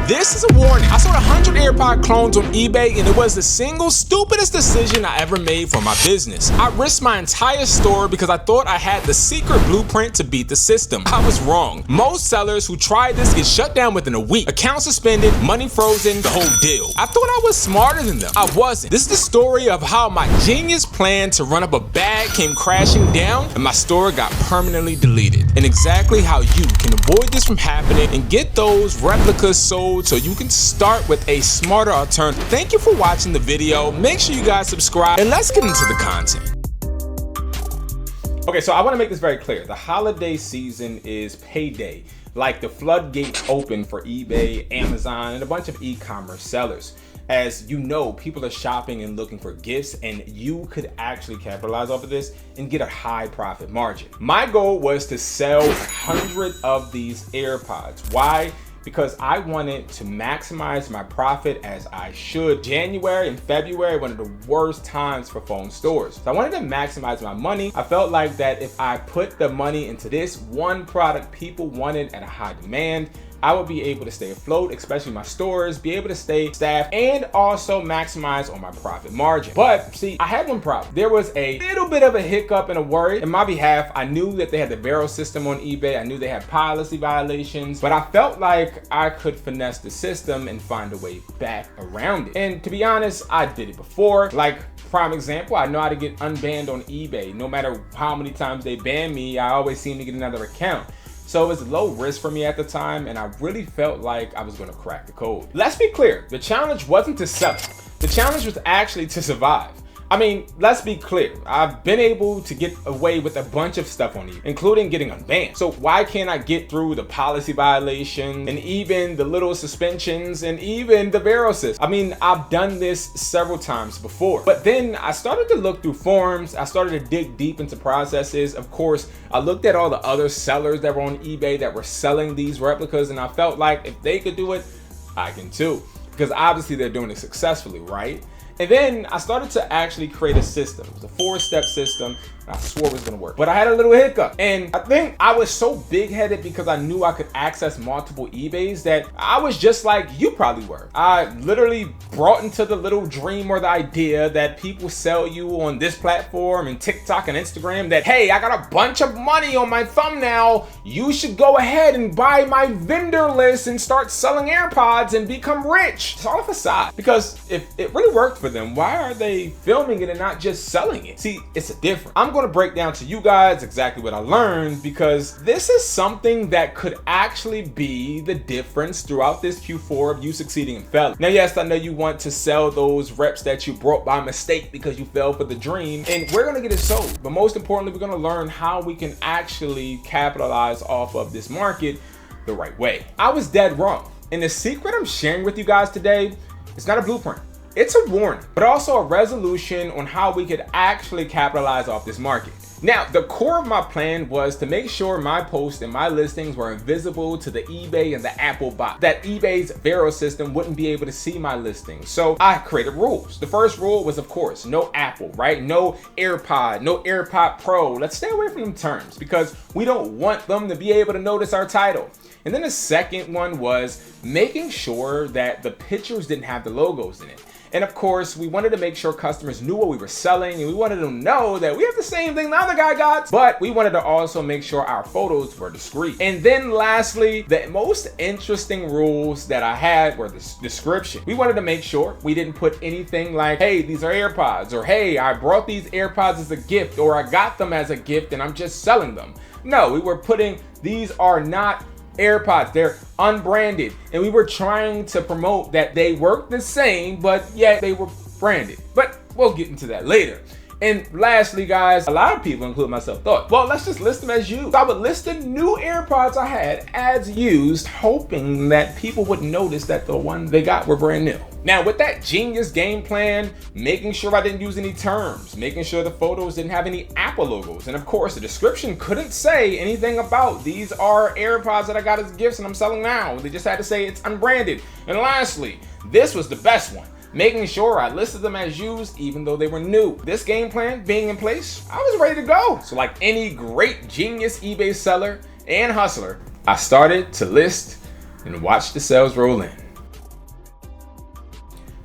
This is a warning. I sold 100 AirPod clones on eBay and it was the single stupidest decision I ever made for my business. I risked my entire store because I thought I had the secret blueprint to beat the system. I was wrong. Most sellers who tried this get shut down within a week. Accounts suspended, money frozen, the whole deal. I thought I was smarter than them. I wasn't. This is the story of how my genius plan to run up a bag came crashing down and my store got permanently deleted. And exactly how you can avoid this from happening and get those replicas sold so you can start with a smarter alternative. Thank you for watching the video. Make sure you guys subscribe and let's get into the content. Okay, so I want to make this very clear. The holiday season is payday. Like the floodgates open for eBay, Amazon, and a bunch of e-commerce sellers. As you know, people are shopping and looking for gifts, and you could actually capitalize off of this and get a high profit margin. My goal was to sell 100 of these AirPods. Why? Because I wanted to maximize my profit as I should. January and February, one of the worst times for phone stores. So I wanted to maximize my money. I felt like that if I put the money into this one product people wanted at a high demand, I would be able to stay afloat, especially my stores, be able to stay staffed, and also maximize on my profit margin. But see, I had one problem. There was a little bit of a hiccup and a worry in my behalf. I knew that they had the barrel system on eBay. I knew they had policy violations, but I felt like I could finesse the system and find a way back around it. And to be honest, I did it before. Like, prime example, I know how to get unbanned on eBay. No matter how many times they ban me, I always seem to get another account. So it was low risk for me at the time, and I really felt like I was gonna crack the code. Let's be clear, the challenge wasn't to sell it. The challenge was actually to survive. I mean, let's be clear. I've been able to get away with a bunch of stuff on eBay, including getting unbanned. So why can't I get through the policy violation and even the little suspensions and even the barrel system? I mean, I've done this several times before. But then I started to look through forums. I started to dig deep into processes. Of course, I looked at all the other sellers that were on eBay that were selling these replicas, and I felt like if they could do it, I can too. Because obviously they're doing it successfully, right? And then I started to actually create a system. It was a 4-step system. I swore it was gonna work, but I had a little hiccup. And I think I was so big-headed because I knew I could access multiple eBays that I was just like you probably were. I literally brought into the little dream or the idea that people sell you on this platform and TikTok and Instagram that, hey, I got a bunch of money on my thumbnail. You should go ahead and buy my vendor list and start selling AirPods and become rich. It's all a facade, because if it really worked for them, why are they filming it and not just selling it? See, it's different. I'm going to break down to you guys exactly what I learned, because this is something that could actually be the difference throughout this Q4 of you succeeding and failing. Now, yes, I know you want to sell those reps that you brought by mistake because you fell for the dream, and we're going to get it sold. But most importantly, we're going to learn how we can actually capitalize off of this market the right way. I was dead wrong. And the secret I'm sharing with you guys today, it's not a blueprint. It's a warning, but also a resolution on how we could actually capitalize off this market. Now, the core of my plan was to make sure my posts and my listings were invisible to the eBay and the Apple bot, that eBay's barrel system wouldn't be able to see my listings. So I created rules. The first rule was, of course, no Apple, right? No AirPod, no AirPod Pro. Let's stay away from them terms because we don't want them to be able to notice our title. And then the second one was making sure that the pictures didn't have the logos in it. And of course, we wanted to make sure customers knew what we were selling, and we wanted them to know that we have the same thing the other guy got, but we wanted to also make sure our photos were discreet. And then lastly, the most interesting rules that I had were the description. We wanted to make sure we didn't put anything like, hey, these are AirPods, or hey, I brought these AirPods as a gift, or I got them as a gift and I'm just selling them. No, we were putting, these are not AirPods, they're unbranded, and we were trying to promote that they work the same, but yet they were branded. But we'll get into that later. And lastly, guys, a lot of people, including myself, thought, well, let's just list them as used. So I would list the new AirPods I had as used, hoping that people would notice that the ones they got were brand new. Now, with that genius game plan, making sure I didn't use any terms, making sure the photos didn't have any Apple logos, and of course, the description couldn't say anything about these are AirPods that I got as gifts and I'm selling now. They just had to say it's unbranded. And lastly, this was the best one, making sure I listed them as used even though they were new. This game plan being in place, I was ready to go. So like any great genius eBay seller and hustler, I started to list and watch the sales roll in.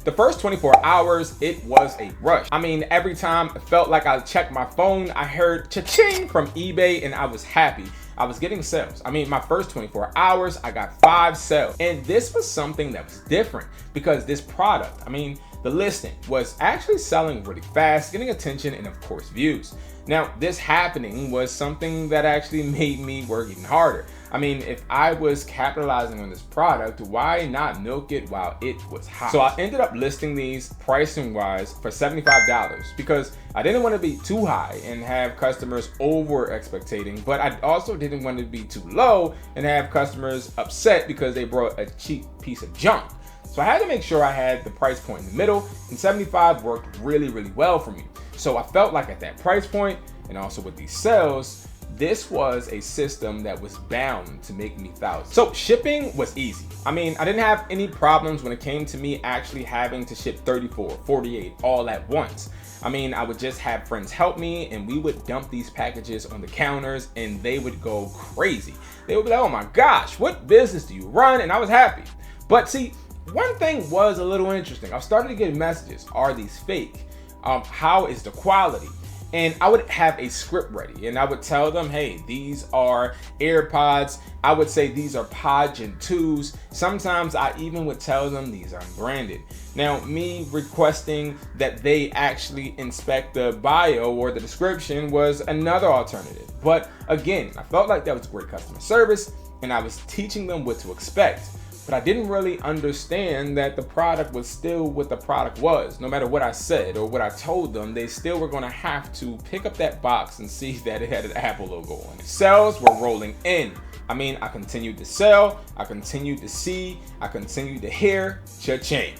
The first 24 hours, it was a rush. I mean, every time it felt like I checked my phone, I heard cha-ching from eBay and I was happy. I was getting sales. I mean, my first 24 hours, I got 5 sales. And this was something that was different because this product, I mean, the listing was actually selling really fast, getting attention and of course views. Now, this happening was something that actually made me work even harder. I mean, if I was capitalizing on this product, why not milk it while it was hot? So I ended up listing these pricing wise for $75 because I didn't want to be too high and have customers over expecting, but I also didn't want to be too low and have customers upset because they brought a cheap piece of junk. So I had to make sure I had the price point in the middle, and 75 worked really, really well for me. So I felt like at that price point and also with these sales, this was a system that was bound to make me thousands. So shipping was easy. I mean, I didn't have any problems when it came to me actually having to ship 34, 48 all at once. I mean, I would just have friends help me and we would dump these packages on the counters and they would go crazy. They would be like, oh my gosh, what business do you run? And I was happy. But see, one thing was a little interesting. I started to get messages. Are these fake? How is the quality? And I would have a script ready and I would tell them, hey, these are AirPods. I would say these are Pod Gen 2s. Sometimes I even would tell them these are unbranded. Now, me requesting that they actually inspect the bio or the description was another alternative. But again, I felt like that was great customer service and I was teaching them what to expect. But I didn't really understand that the product was still what the product was. No matter what I said or what I told them, they still were gonna have to pick up that box and see that it had an Apple logo on it. Sales were rolling in. I mean, I continued to sell, I continued to see, I continued to hear, cha-ching.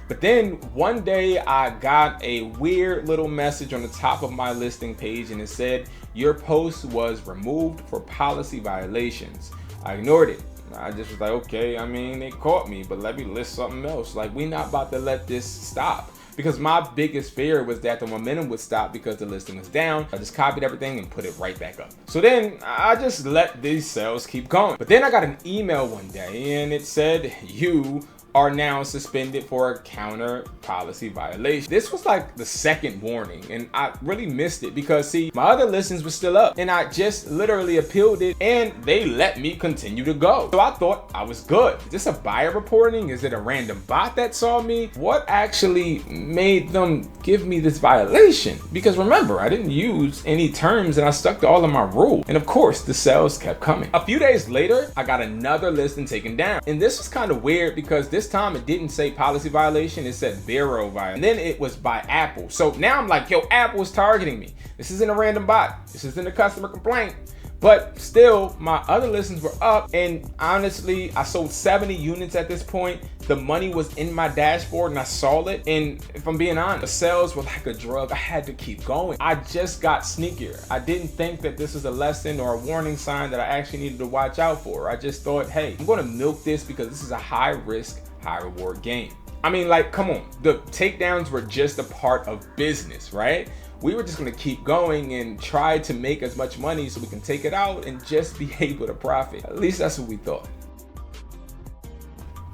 But then one day I got a weird little message on the top of my listing page and it said, your post was removed for policy violations. I ignored it. I just was like, okay, I mean, they caught me, but let me list something else. Like, we're not about to let this stop. Because my biggest fear was that the momentum would stop because the listing was down. I just copied everything and put it right back up. So then I just let these sales keep going. But then I got an email one day and it said, you are now suspended for a counter policy violation. This was like the second warning and I really missed it because see, my other listings were still up and I just literally appealed it and they let me continue to go. So I thought I was good. Is this a buyer reporting? Is it a random bot that saw me? What actually made them give me this violation? Because remember, I didn't use any terms and I stuck to all of my rules. And of course, the sales kept coming. A few days later, I got another listing taken down. And this was kind of weird because this time it didn't say policy violation, it said bureau violation. And then it was by Apple. So now I'm like, yo, Apple is targeting me. This isn't a random bot. This isn't a customer complaint. But still, my other listings were up. And honestly, I sold 70 units at this point. The money was in my dashboard and I saw it. And if I'm being honest, the sales were like a drug. I had to keep going. I just got sneakier. I didn't think that this was a lesson or a warning sign that I actually needed to watch out for. I just thought, hey, I'm gonna milk this because this is a high risk, high reward game. I mean, like, come on. The takedowns were just a part of business, right? We were just gonna keep going and try to make as much money so we can take it out and just be able to profit. At least that's what we thought.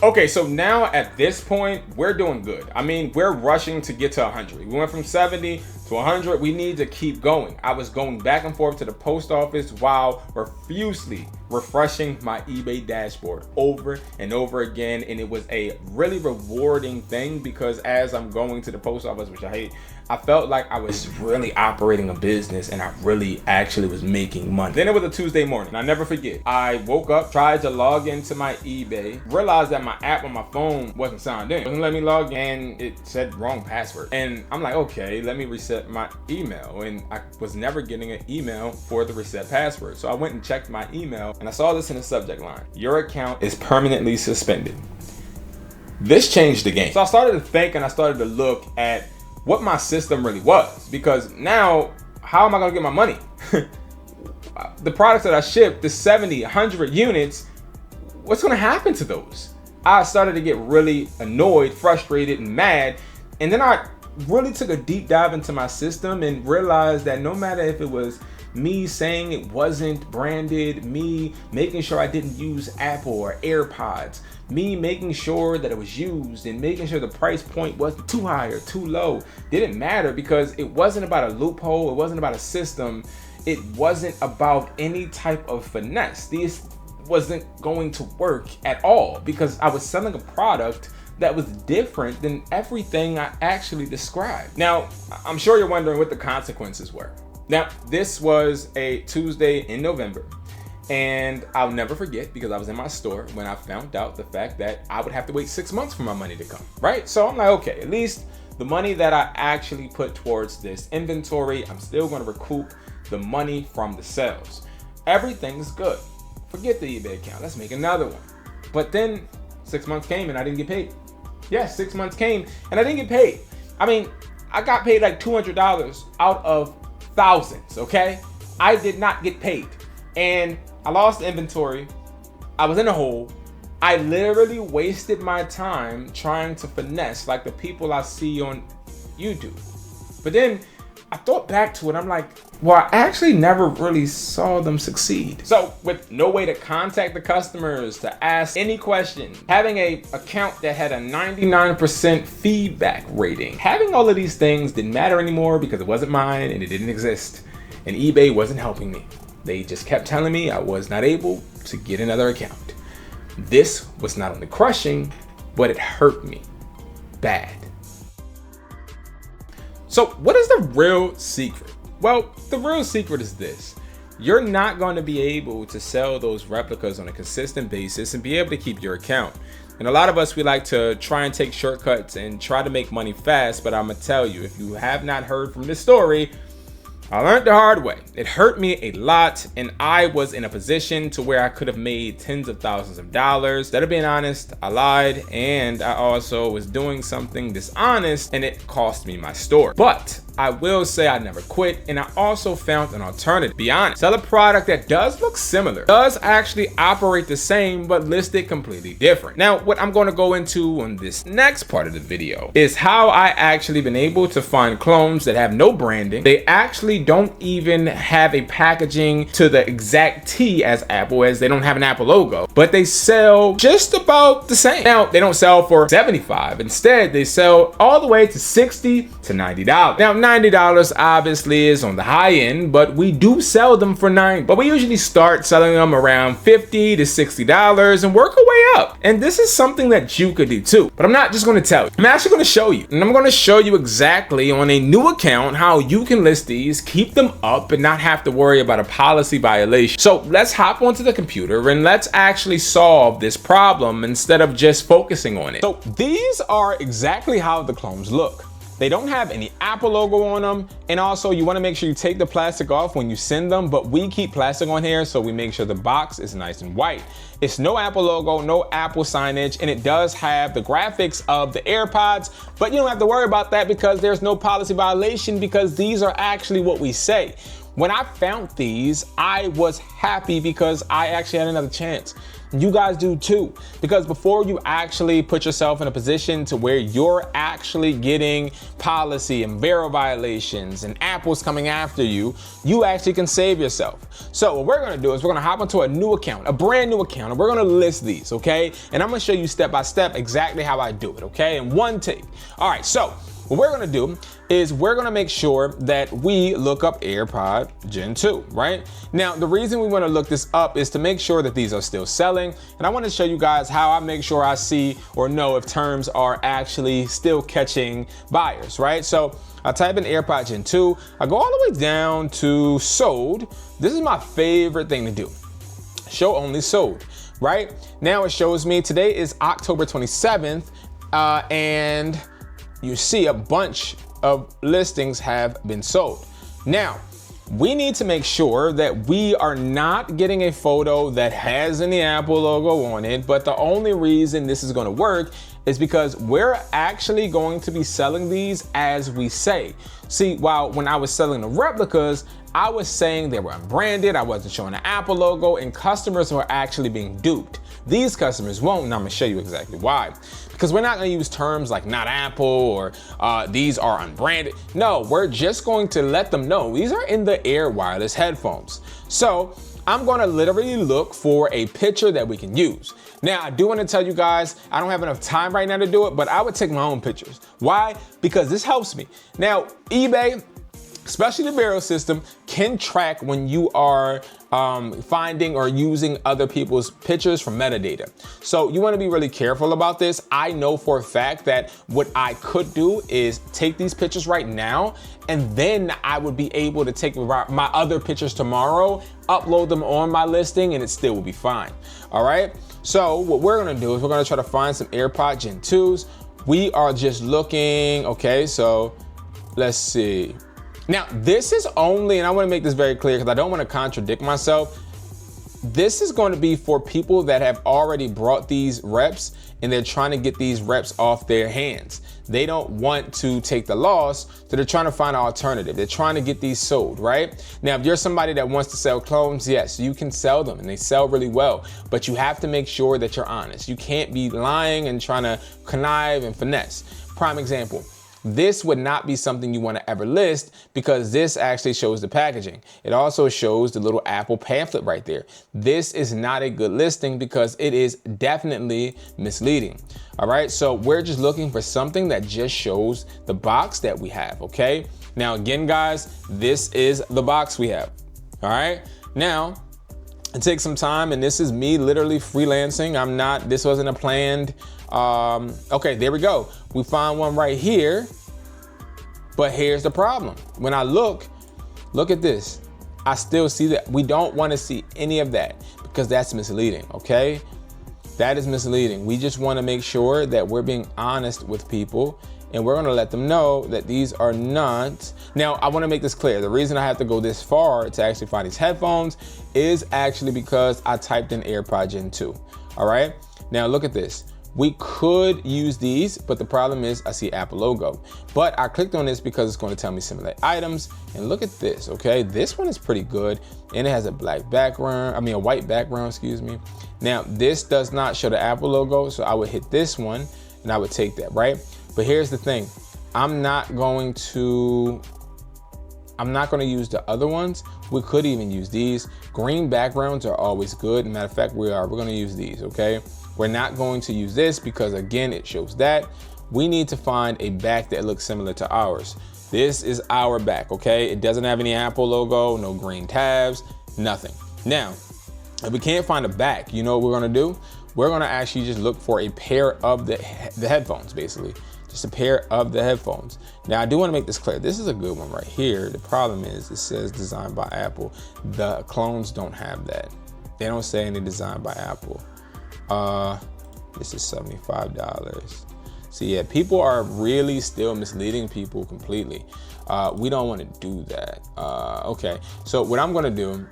Okay, so now at this point, we're doing good. I mean, we're rushing to get to 100. We went from 70 to 100. We need to keep going. I was going back and forth to the post office while profusely refreshing my eBay dashboard over and over again. And it was a really rewarding thing because as I'm going to the post office, which I hate, I felt like I was really operating a business and I really actually was making money. Then it was a Tuesday morning. I never forget. I woke up, tried to log into my eBay, realized that my app on my phone wasn't signed in. It wouldn't let me log in and it said wrong password. And I'm like, okay, let me reset my email. And I was never getting an email for the reset password. So I went and checked my email and I saw this in the subject line. Your account is permanently suspended. This changed the game. So I started to think and I started to look at what my system really was, because now how am I gonna get my money? The products that I shipped, the 70, 100 units, what's gonna happen to those? I started to get really annoyed, frustrated, and mad. And then I really took a deep dive into my system and realized that no matter if it was me saying it wasn't branded, me making sure I didn't use Apple or AirPods, me making sure that it was used and making sure the price point wasn't too high or too low. Didn't matter because it wasn't about a loophole, it wasn't about a system, it wasn't about any type of finesse. This wasn't going to work at all because I was selling a product that was different than everything I actually described. Now, I'm sure you're wondering what the consequences were. Now, this was a Tuesday in November, and I'll never forget because I was in my store when I found out the fact that I would have to wait 6 months for my money to come, right? So I'm like, okay, at least the money that I actually put towards this inventory, I'm still gonna recoup the money from the sales. Everything's good. Forget the eBay account, let's make another one. But then 6 months came and I didn't get paid. Yes, 6 months came and I didn't get paid. I mean, I got paid like $200 out of thousands, okay? I did not get paid. And I lost the inventory. I was in a hole. I literally wasted my time trying to finesse like the people I see on YouTube. But then I thought back to it. I'm like, well, I actually never really saw them succeed. So with no way to contact the customers, to ask any questions, having an account that had a 99% feedback rating, having all of these things didn't matter anymore because it wasn't mine and it didn't exist. And eBay wasn't helping me. They just kept telling me I was not able to get another account. This was not only crushing, but it hurt me bad. So what is the real secret? Well, the real secret is this. You're not going to be able to sell those replicas on a consistent basis and be able to keep your account. And a lot of us, we like to try and take shortcuts and try to make money fast, but I'm gonna tell you, if you have not heard from this story, I learned the hard way. It hurt me a lot, and I was in a position to where I could have made tens of thousands of dollars. Instead of being honest, I lied, and I also was doing something dishonest, and it cost me my store. But I will say I never quit, and I also found an alternative. Be honest, sell a product that does look similar, does actually operate the same, but listed completely different. Now, what I'm going to go into on this next part of the video is how I actually been able to find clones that have no branding. They actually don't even have a packaging to the exact T as Apple, as they don't have an Apple logo, but they sell just about the same. Now, they don't sell for $75. Instead, they sell all the way to $60 to $90. Now, $90 obviously is on the high end, but we do sell them for $90. But we usually start selling them around $50 to $60 and work our way up. And this is something that you could do too. But I'm not just going to tell you. I'm actually going to show you. And I'm going to show you exactly on a new account how you can list these, keep them up, and not have to worry about a policy violation. So let's hop onto the computer and let's actually solve this problem instead of just focusing on it. So these are exactly how the clones look. They don't have any Apple logo on them. And also you want to make sure you take the plastic off when you send them, but we keep plastic on here so we make sure the box is nice and white. It's no Apple logo, no Apple signage, and it does have the graphics of the AirPods, but you don't have to worry about that because there's no policy violation because these are actually what we say. When I found these, I was happy because I actually had another chance. You guys do too, because before you actually put yourself in a position to where you're actually getting policy and VERA violations and Apple's coming after you, you actually can save yourself. So what we're gonna do is we're gonna hop into a new account, a brand new account, and we're gonna list these, okay? And I'm gonna show you step by step exactly how I do it, okay? In one take. All right, so what we're gonna do is we're gonna make sure that we look up AirPod Gen 2, right? Now, the reason we wanna look this up is to make sure that these are still selling. And I wanna show you guys how I make sure I see or know if terms are actually still catching buyers, right? So I type in AirPod Gen 2, I go all the way down to sold. This is my favorite thing to do. Show only sold, right? Now it shows me today is October 27th, and you see a bunch of listings have been sold. Now, we need to make sure that we are not getting a photo that has any Apple logo on it, but the only reason this is gonna work is because we're actually going to be selling these as we say. See, while when I was selling the replicas, I was saying they were unbranded, I wasn't showing an Apple logo, and customers were actually being duped. These customers won't, and I'm gonna show you exactly why. because we're not going to use terms like not Apple or these are unbranded. No, we're just going to let them know these are in the Air wireless headphones. So I'm going to literally look for a picture that we can use. Now, I do want to tell you guys, I don't have enough time right now to do it, but I would take my own pictures. Why? Because this helps me. Now, eBay, especially the Barrel system, can track when you are finding or using other people's pictures for metadata. So you want to be really careful about this. I know for a fact that what I could do is take these pictures right now, and then I would be able to take my other pictures tomorrow, upload them on my listing, and it still will be fine. All right. So what we're going to do is we're going to try to find some AirPod Gen 2s. We are just looking. Okay. So let's see. Now, this is only, and I want to make this very clear because I don't want to contradict myself. This is going to be for people that have already brought these reps and they're trying to get these reps off their hands. They don't want to take the loss, so they're trying to find an alternative. They're trying to get these sold, right? Now, if you're somebody that wants to sell clones, yes, you can sell them and they sell really well, but you have to make sure that you're honest. You can't be lying and trying to connive and finesse. Prime example. This would not be something you want to ever list because this actually shows the packaging. It also shows the little Apple pamphlet right there. This is not a good listing because it is definitely misleading. All right, so we're just looking for something that just shows the box that we have, okay? Now, again, guys, this is the box we have. All right, now, it takes some time, and this is me literally freelancing. This wasn't a planned, okay, there we go. We found one right here, but here's the problem. When I look at this. I still see that. We don't want to see any of that because that's misleading, okay? That is misleading. We just want to make sure that we're being honest with people, and we're going to let them know that these are not. Now, I want to make this clear. The reason I have to go this far to actually find these headphones is actually because I typed in AirPod Gen 2. All right. Now, look at this. We could use these, but the problem is I see Apple logo. But I clicked on this because it's going to tell me similar items. And look at this, okay? This one is pretty good, and it has a white background, excuse me. Now, this does not show the Apple logo, so I would hit this one, and I would take that, right? But here's the thing. I'm not going to use the other ones. We could even use these. Green backgrounds are always good. Matter of fact, we're going to use these, okay? We're not going to use this because, again, it shows that. We need to find a back that looks similar to ours. This is our back, okay? It doesn't have any Apple logo, no green tabs, nothing. Now, if we can't find a back, you know what we're gonna do? We're gonna actually just look for a pair of the headphones, basically. Just a pair of the headphones. Now, I do wanna make this clear. This is a good one right here. The problem is it says designed by Apple. The clones don't have that. They don't say any designed by Apple. This is $75. So yeah, people are really still misleading people completely. We don't want to do that. Okay, so what I'm gonna do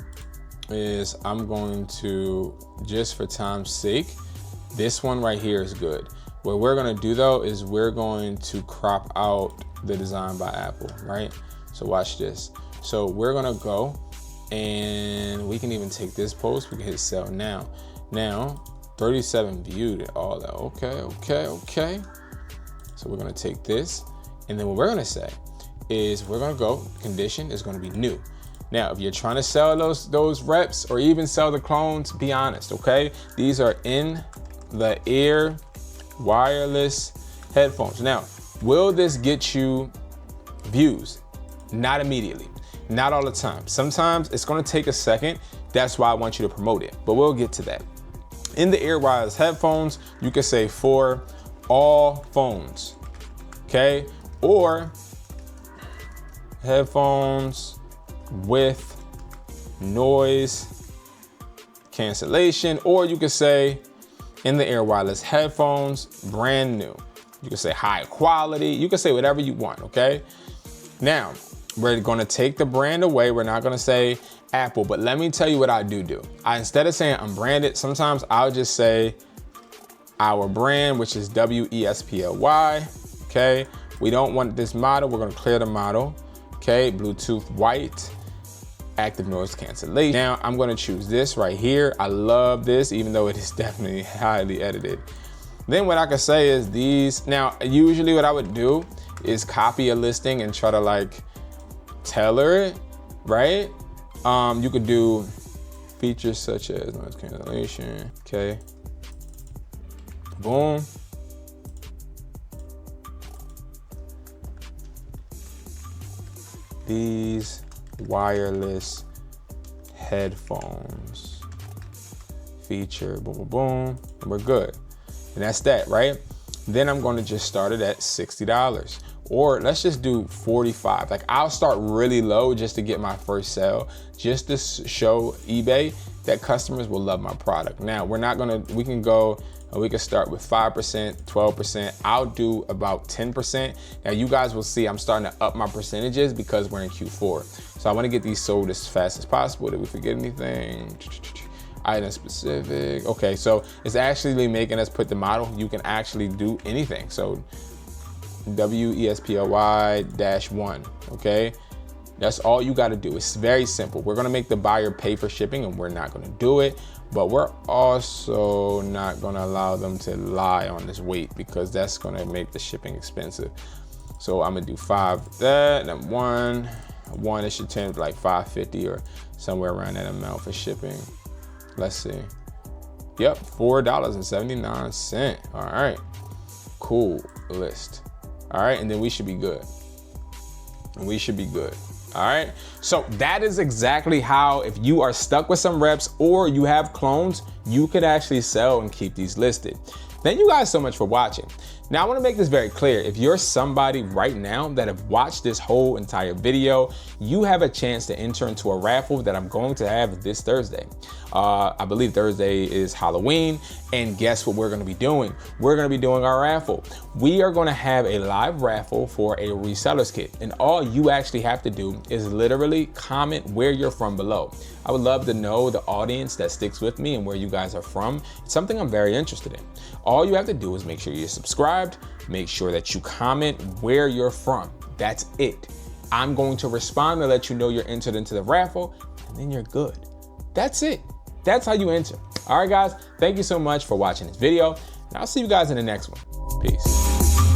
is I'm going to, just for time's sake, this one right here is good. What we're gonna do though is we're going to crop out the design by Apple, right? So watch this. So we're gonna go, and we can even take this post, we can hit sell now. Now, 37 viewed and all that. Okay. So we're gonna take this, and then what we're gonna say is we're gonna go, condition is gonna be new. Now, if you're trying to sell those reps or even sell the clones, be honest, okay? These are in the Air wireless headphones. Now, will this get you views? Not immediately, not all the time. Sometimes it's gonna take a second. That's why I want you to promote it, but we'll get to that. In the Air wireless headphones, you can say for all phones, okay? Or headphones with noise cancellation, or you could say in the Air wireless headphones, brand new. You can say high quality, you can say whatever you want, okay? Now, we're gonna take the brand away. We're not gonna say Apple, but let me tell you what I do. Instead of saying unbranded, sometimes I'll just say our brand, which is WESPLY, okay? We don't want this model, we're gonna clear the model, okay? Bluetooth white, active noise cancellation. Now I'm gonna choose this right here. I love this, even though it is definitely highly edited. Then what I could say is these. Now, usually what I would do is copy a listing and try to like tailor it, right? You could do features such as noise cancellation, okay? Boom. These wireless headphones feature, boom, boom, boom, and we're good. And that's that, right? Then I'm gonna just start it at $60. Or let's just do 45. Like I'll start really low just to get my first sale, just to show eBay that customers will love my product. Now we can start with 5%, 12%. I'll do about 10%. Now you guys will see I'm starting to up my percentages because we're in Q4. So I wanna get these sold as fast as possible. Did we forget anything? Item specific. Okay, so it's actually making us put the model. You can actually do anything. So WESPLY-1, okay? That's all you gotta do. It's very simple. We're gonna make the buyer pay for shipping and we're not gonna do it, but we're also not gonna allow them to lie on this weight because that's gonna make the shipping expensive. So I'm gonna do 5 that, and then one, it should turn to like 550 or somewhere around that amount for shipping. Let's see. Yep, $4.79. All right, cool list. All right, and then we should be good. All right, so that is exactly how, if you are stuck with some reps or you have clones, you could actually sell and keep these listed. Thank you guys so much for watching. Now I wanna make this very clear. If you're somebody right now that have watched this whole entire video, you have a chance to enter into a raffle that I'm going to have this Thursday. I believe Thursday is Halloween, and guess what we're gonna be doing? We're gonna be doing our raffle. We are gonna have a live raffle for a reseller's kit, and all you actually have to do is literally comment where you're from below. I would love to know the audience that sticks with me and where you guys are from. It's something I'm very interested in. All you have to do is make sure you're subscribed, make sure that you comment where you're from. That's it. I'm going to respond to let you know you're entered into the raffle, and then you're good. That's it. That's how you enter. All right, guys, thank you so much for watching this video, and I'll see you guys in the next one. Peace.